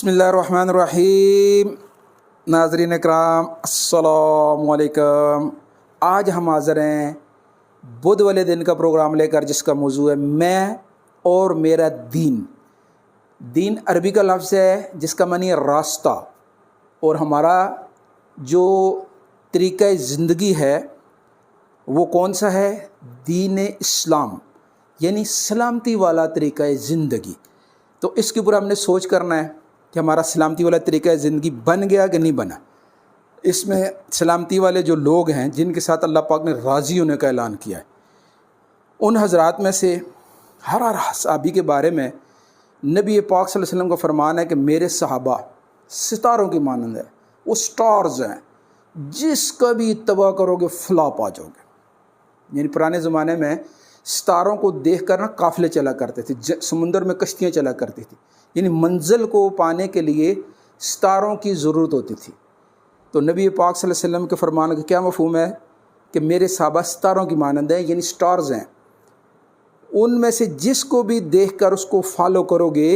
बिस्मिल्लाहिर्रहमानिर्रहीम। नाज़रीन इकराम अस्सलामु अलैकुम। आज हम हाज़िर हैं बुध वाले दिन का प्रोग्राम लेकर, जिसका मौजू है मैं और मेरा दीन। दीन अरबी का लफ्ज़ है जिसका मानी है रास्ता, और हमारा जो तरीक़ा ज़िंदगी है वो कौन सा है? दीन इस्लाम, यानी सलामती वाला तरीक़ा ज़िंदगी। तो इसके ऊपर हमने सोच करना है कि हमारा सलामती वाला तरीक़ा ज़िंदगी बन गया कि नहीं बना। इसमें सलामती वाले जो लोग हैं जिनके साथ अल्लाह पाक ने राज़ी होने का ऐलान किया है, उन हज़रात में से हर सहाबी के बारे में नबी पाक सल्लल्लाहु अलैहि वसल्लम का फरमान है कि मेरे सहाबा सितारों की मानंद है, वो स्टार्स हैं, जिसका भी इत्तबा करोगे फलाह पा जाओगे। यानी पुराने ज़माने में सितारों को देख कर ना काफ़िले चला करते थे, समुंदर में कश्तियाँ चला करती थी। यानी मंजिल को पाने के लिए सितारों की ज़रूरत होती थी। तो नबी पाक सल्लल्लाहु अलैहि वसल्लम के फरमान का क्या मफ़हूम है कि मेरे सहाबा सितारों की मानंद है, यानी स्टार्स हैं। उनमें से जिसको भी देख कर उसको फॉलो करोगे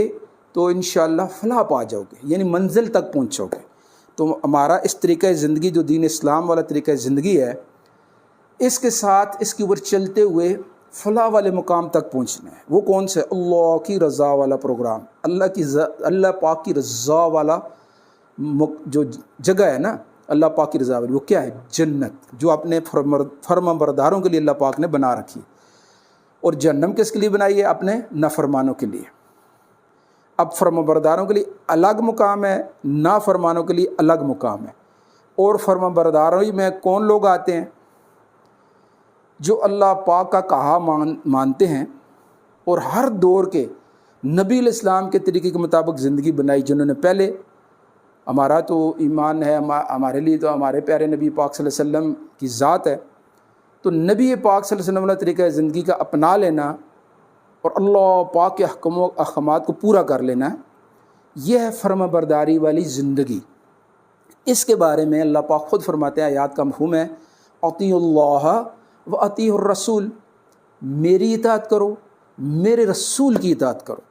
तो इंशाअल्लाह फलाह पा जाओगे, यानी मंजिल तक पहुँचोगे। तो हमारा इस तरीक़ा ज़िंदगी जो दीन इस्लाम वाला तरीक़ा ज़िंदगी है, इसके साथ इसके ऊपर चलते हुए फलाह वाले मुकाम तक पहुँचना है। वो कौन सा? अल्लाह की रज़ा वाला प्रोग्राम, अल्लाह पाक की रज़ा वाला जो जगह है ना, अल्लाह पाक की रज़ा वाली, वो क्या है? जन्नत, जो अपने फर्माबरदारों के लिए अल्लाह पाक ने बना रखी है। और जहन्नम किसके लिए बनाई है? अपने नाफरमानों के लिए। अब फर्माबरदारों के लिए अलग मुकाम है, नाफरमानों के लिए अलग मुकाम है। और फर्माबरदारों में कौन लोग आते हैं? जो अल्लाह पाक का कहा मानते हैं और हर दौर के नबी इस्लाम के तरीक़े के मुताबिक ज़िंदगी बनाई, जिन्होंने पहले। हमारा तो ईमान है, हमारे लिए तो हमारे प्यारे नबी पाक सल्लल्लाहु अलैहि वसल्लम की ज़ात है। तो नबी पाक सल्लल्लाहु अलैहि वसल्लम वाला तरीक़ा ज़िंदगी का अपना लेना और अल्लाह पाक के अहकामात को पूरा कर लेना, यह है फर्माबरदारी वाली ज़िंदगी। इसके बारे में अल्लाह पाक ख़ुद फरमाते हैं, आयात का मफ़हूम है अतीउल्लाह व अतीउर रसूल, मेरी इताअत करो, मेरे रसूल की इताअत करो।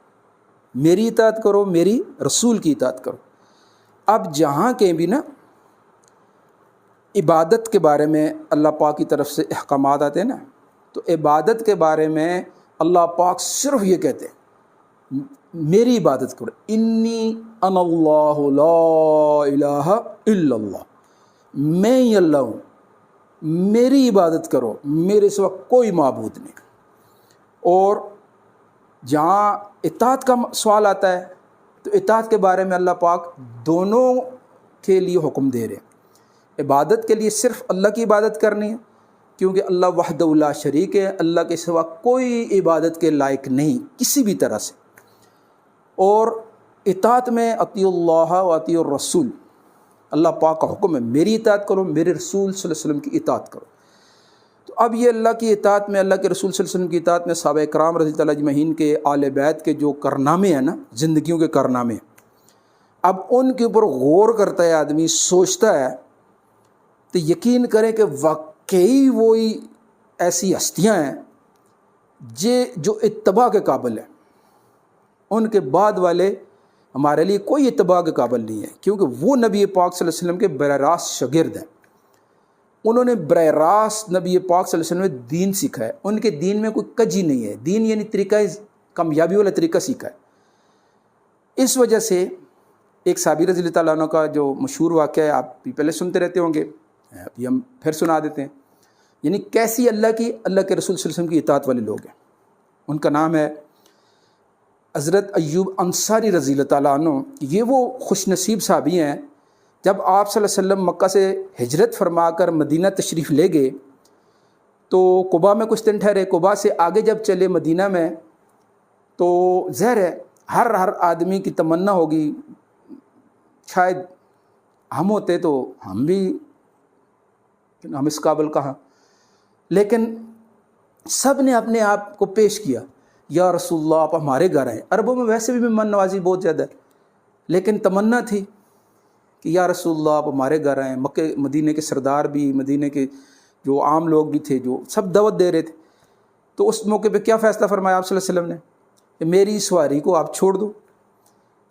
मेरी इताअत करो, मेरी रसूल की इताअत करो। अब जहाँ के भी ना इबादत के बारे में अल्लाह पाक की तरफ से अहकामात आते हैं ना, तो इबादत के बारे में अल्लाह पाक सिर्फ ये कहते हैं मेरी इबादत करो, इन्नी अनल्लाहु ला इलाहा इल्लल्लाह, मैं ही अल्लाह हूँ, मेरी इबादत करो, मेरे सिवा कोई माबूद नहीं। और जहाँ इताअत का सवाल आता है तो इताअत के बारे में अल्लाह पाक दोनों के लिए हुक्म दे रहे हैं। इबादत के लिए सिर्फ अल्लाह की इबादत करनी है, क्योंकि अल्लाह वहदहु ला शरीक है, अल्लाह के सिवा कोई इबादत के लायक नहीं किसी भी तरह से। और इताअत में अतीउल्लाह व अतीउर रसूल, अल्लाह पाक का हुक्म है मेरी इताअत करो, मेरे रसूल सल्लल्लाहु अलैहि वसल्लम की इताअत करो। तो अब ये अल्लाह की इताअत में, अल्लाह के रसूल सल्लल्लाहु अलैहि वसल्लम की इताअत में सहाबा इकराम रज़ी अल्लाह अजमईन के आले बैत के जो कारनामे हैं ना, ज़िंदगियों के कारनामे, अब उनके ऊपर गौर करता है आदमी, सोचता है, तो यकीन करें कि वाकई वही ऐसी हस्तियाँ हैं जो इत्तबा के काबिल है। उनके बाद वाले हमारे लिए कोई इत्तबा के काबिल नहीं है, क्योंकि वो नबी पाक सल्लल्लाहु अलैहि वसल्लम के बराह रास्त शागिर्द हैं। उन्होंने बराह रास्त नबी पाक सल्लल्लाहु अलैहि वसल्लम ने दीन सीखा है। उनके दीन में कोई कजी नहीं है, दीन यानी तरीक़ा कामयाबी वाला तरीक़ा सीखा है। इस वजह से एक साबिर रज़ी अल्लाह अन्हु का जो मशहूर वाक़या है, आप भी पहले सुनते रहते होंगे, अभी हम फिर सुना देते हैं। यानी कैसी अल्लाह के रसूल सल्लल्लाहु अलैहि वसल्लम की इताअत वाले लोग हैं। उनका नाम है हज़रत अय्यूब अंसारी रज़ी अल्लाह अन्हु। ये वो खुशनसीब साहबी हैं, जब आप सल्लल्लाहु अलैहि वसल्लम मक्का से हिजरत फरमा कर मदीना तशरीफ़ ले गए तो कुबा में कुछ दिन ठहरे। कुबा से आगे जब चले मदीना में, तो ज़ाहिर है हर आदमी की तमन्ना होगी, शायद हम होते तो हम इस काबिल कहाँ। लेकिन सब ने अपने आप को पेश किया, या रसूलुल्लाह आप हमारे घर आए। अरबों में वैसे भी मेहमान नवाजी बहुत ज़्यादा है, लेकिन तमन्ना थी कि या रसूलुल्लाह आप हमारे घर आए। मक्के मदीने के सरदार भी, मदीने के जो आम लोग भी थे, जो सब दावत दे रहे थे। तो उस मौके पे क्या फ़ैसला फरमाया आप सल्लल्लाहु अलैहि वसल्लम ने कि मेरी सवारी को आप छोड़ दो,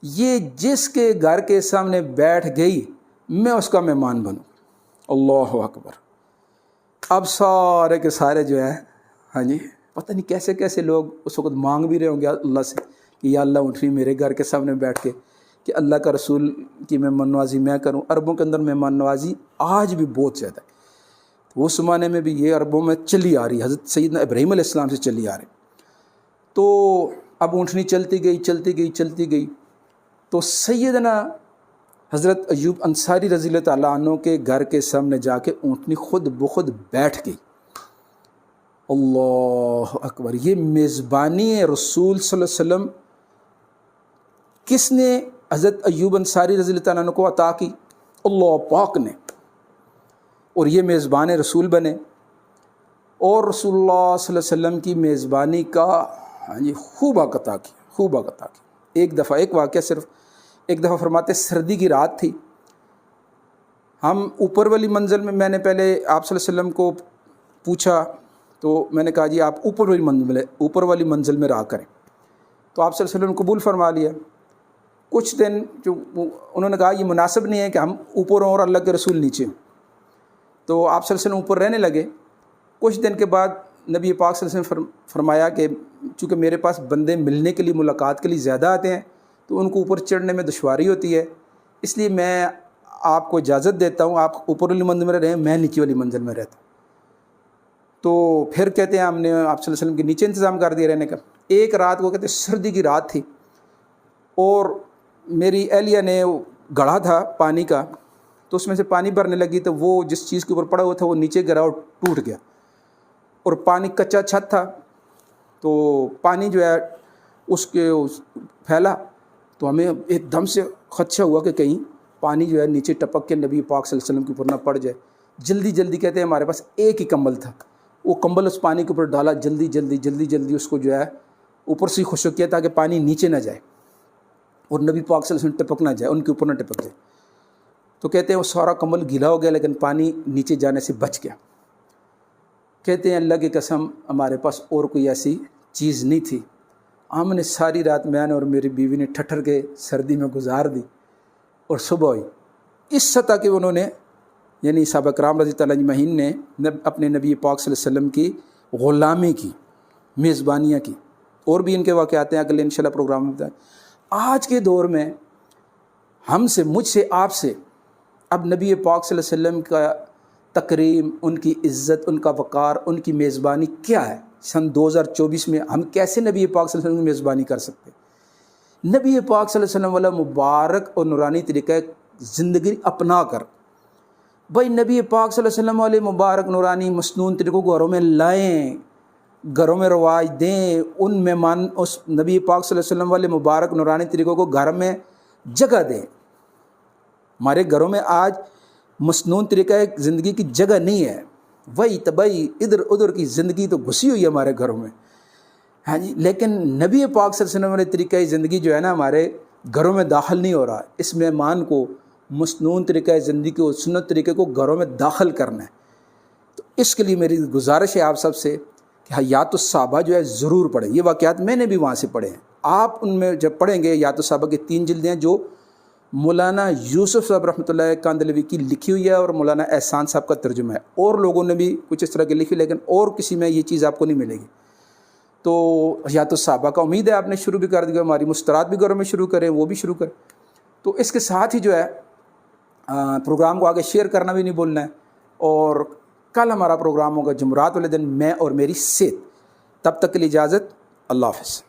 یہ جس کے گھر کے سامنے بیٹھ گئی میں اس کا مہمان بنوں. اللہ اکبر. اب سارے کے سارے جو ہیں ہاں جی پتہ نہیں کیسے کیسے لوگ اس وقت مانگ بھی رہے ہوں گے اللہ سے کہ یا اللہ اونٹنی میرے گھر کے سامنے بیٹھ کے کہ اللہ کا رسول کی مہمان نوازی میں کروں. عربوں کے اندر مہمان نوازی آج بھی بہت زیادہ ہے. اس زمانے میں بھی یہ عربوں میں چلی آ رہی, حضرت سیدنا ابراہیم علیہ السلام سے چلی آ رہی. تو اب اونٹنی چلتی گئی تو سیدنا حضرت ایوب انصاری رضی اللہ تعالیٰ عنہ کے گھر کے سامنے جا کے اونٹنی خود بخود بیٹھ گئی. اللہ اکبر. یہ میزبانی رسول صلی اللہ علیہ وسلم کس نے حضرت ایوب انصاری رضی اللہ تعالیٰ عنہ کو عطا کی؟ اللہ پاک نے. اور یہ میزبان رسول بنے اور رسول اللہ صلی اللہ علیہ وسلم کی میزبانی کا خوب عطا کی. ایک دفعہ ایک واقعہ صرف ایک دفعہ فرماتے سردی کی رات تھی, ہم اوپر والی منزل میں نے پہلے آپ صلی اللہ علیہ وسلم کو پوچھا تو میں نے کہا جی آپ اوپر والی منزل میں رہا کریں. تو آپ صلی اللہ علیہ وسلم قبول فرما لیا. کچھ دن جو انہوں نے کہا یہ مناسب نہیں ہے کہ ہم اوپر ہوں اور اللہ کے رسول نیچے ہوں, تو آپ صلی اللہ علیہ وسلم اوپر رہنے لگے. کچھ دن کے بعد نبی پاک صلی اللہ علیہ وسلم فرمایا کہ چونکہ میرے پاس بندے ملنے کے لیے ملاقات کے لیے زیادہ آتے ہیں تو ان کو اوپر چڑھنے میں دشواری ہوتی ہے, اس لیے میں آپ کو اجازت دیتا ہوں آپ اوپر والی منزل میں رہیں, میں نیچے والی منزل میں رہتا ہوں. تو پھر کہتے ہیں ہم نے آپ صلی اللہ علیہ وسلم کے نیچے انتظام کر دیا رہنے کا. ایک رات کو کہتے ہیں سردی کی رات تھی اور میری اہلیہ نے گڑھا تھا پانی کا, تو اس میں سے پانی بھرنے لگی تو وہ جس چیز کے اوپر پڑا ہوا تھا وہ نیچے گرا اور ٹوٹ گیا, اور پانی کچا چھت تھا تو پانی جو ہے اس کے پھیلا, تو ہمیں ایک دم سے خدشہ ہوا کہ کہیں پانی جو ہے نیچے ٹپک کے نبی پاک صلی اللہ علیہ وسلم کے اوپر نہ پڑ جائے. جلدی کہتے ہیں ہمارے پاس ایک ہی کمبل تھا, وہ کمبل اس پانی کے اوپر ڈالا, جلدی اس کو جو ہے اوپر سے خشک کیا تاکہ پانی نیچے نہ جائے اور نبی پاک صلی اللہ علیہ وسلم ٹپک نہ جائے, ان کے اوپر نہ ٹپک جائے. تو کہتے ہیں وہ سارا کمبل گیلا ہو گیا لیکن پانی نیچے جانے سے بچ گیا. کہتے ہیں اللہ کی قسم ہمارے پاس اور کوئی ایسی چیز نہیں تھی. ہم نے ساری رات میں نے اور میری بیوی نے ٹھٹر کے سردی میں گزار دی, اور صبح ہوئی اس سطح کہ انہوں نے یعنی صحابہ کرام رضی اللہ عنہ مہین نے اپنے نبی پاک صلی اللہ علیہ وسلم کی غلامی کی, میزبانیاں کی. اور بھی ان کے واقعات ہیں, اگلے انشاءاللہ پروگرام میں بتائیں. آج کے دور میں ہم سے, مجھ سے, آپ سے اب نبی پاک صلی اللہ علیہ وسلم کا تکریم, ان کی عزت, ان کا وقار, ان کی میزبانی کیا ہے؟ سن 2024 میں ہم کیسے نبی پاک صلی اللہ علیہ وسلم کی میزبانی کر سکتے؟ نبی پاک صلی اللہ علیہ وسلم والا مبارک اور نورانی طریقہ زندگی اپنا کر بھائی نبی پاک صلی اللہ علیہ وسلم والے مبارک نورانی مسنون طریقوں کو گھروں میں لائیں, گھروں میں رواج دیں, ان مہمان اس نبی پاک صلی اللہ علیہ وسلم والے مبارک نورانی طریقوں کو گھر میں جگہ دیں. ہمارے گھروں میں آج مسنون طریقہ زندگی کی جگہ نہیں ہے, وہی تباہی ادھر ادھر کی زندگی تو گھسی ہوئی ہے ہمارے گھروں میں, ہاں جی. لیکن نبی پاک صلی اللہ علیہ وسلم والے طریقہ زندگی جو ہے نا ہمارے گھروں میں داخل نہیں ہو رہا. اس مہمان کو مسنون طریقہ زندگی کو, سنت طریقے کو گھروں میں داخل کرنا ہے. تو اس کے لیے میری گزارش ہے آپ سب سے کہ حیات الصحابہ جو ہے ضرور پڑھیں. یہ واقعات میں نے بھی وہاں سے پڑھے ہیں, آپ ان میں جب پڑھیں گے حیات الصحابہ کی 3 جلدیں ہیں جو مولانا یوسف صاحب رحمۃ اللہ کاندھلوی کی لکھی ہوئی ہے اور مولانا احسان صاحب کا ترجمہ ہے. اور لوگوں نے بھی کچھ اس طرح کی لکھی, لیکن اور کسی میں یہ چیز آپ کو نہیں ملے گی. تو حیات الصحابہ کا امید ہے آپ نے شروع بھی کر دیا, ہماری مسترات بھی گھروں میں شروع کریں, وہ بھی شروع کریں. تو اس کے ساتھ ہی جو ہے پروگرام کو آگے شیئر کرنا بھی نہیں بھولنا ہے. اور کل ہمارا پروگرام ہوگا جمعرات والے دن, میں اور میری صحت. تب تک کے لیے اجازت, اللہ حافظ.